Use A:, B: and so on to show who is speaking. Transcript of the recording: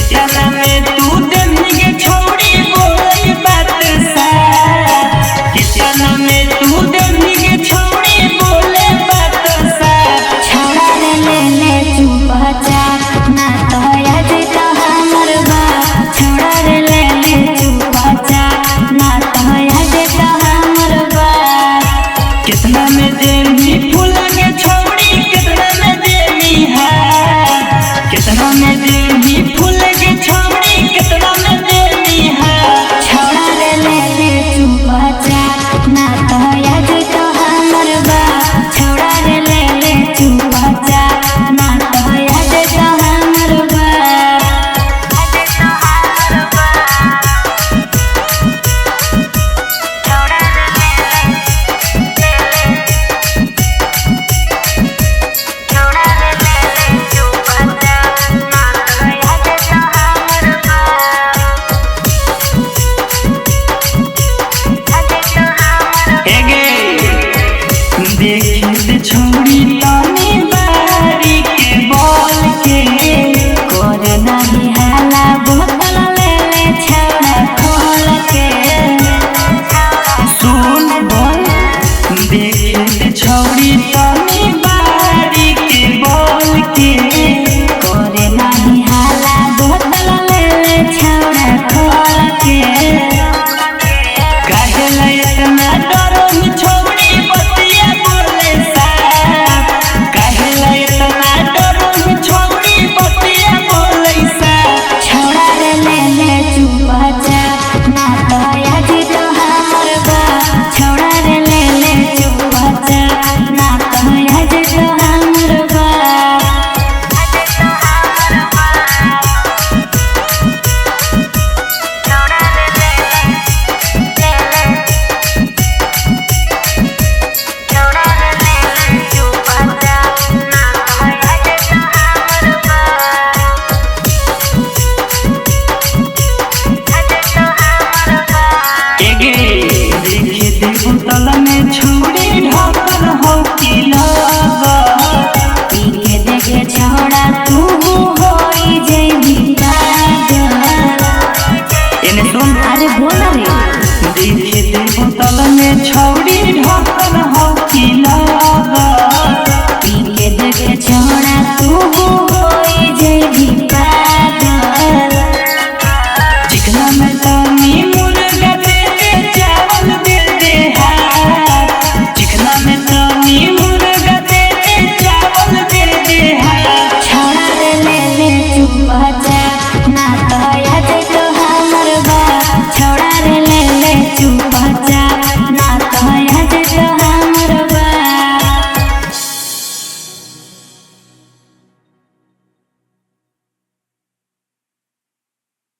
A: कितना में तू देनी के छोड़ी बोली बात सा, कितना में तू देनी के छोड़ी बोले बात सा।
B: छोड़ा रे ले चुपचाप ना तो आज तो हमर बा। छोड़ा रे ले चुपचाप ना तो आज तो हमर बा।
A: कितना में देनी फूल के छोड़ी कितना में देनी है, कितना में देनी फूल के छोड़ी कितना में देनी है।
B: छोड़ा रे ले चुपचाप ना तो आज तो हमर बा। छोड़ा रे ले चुपचाप ना तो आज तो हमर बा।
A: देखिए छोड़ी तानी बारी के बोल के
B: कोरे नहीं हाला बोतल ले छौड़ा खोल के।
A: सुन बोल, देखिए छोड़ी तानी बारी के बोल के
B: कोरे नहीं हाला बोतल ले छौड़ा खोल के।
A: काहे ला इतना डरो ही छोड़ी बतिया बोले सा, काहे ला इतना डरो ही छोड़ी बतिया बोले सा।
B: छोड़ा रे ले चुपचाप ना तो आज तो हमर बा। छोड़ा रे ले चुपचाप ना तो आज तो हमर बा।
A: देखिए देखो तल में छोड़ी ढाकन हो की लगा,
B: पी के देखे छोड़ा तू होई जेबी पागल।
A: इन्हें सुन,
B: अरे बोल रे।
A: देखिए देखो तल में छोड़ी ढाकन हो की लगा,
B: पी के देखे छोड़ा तू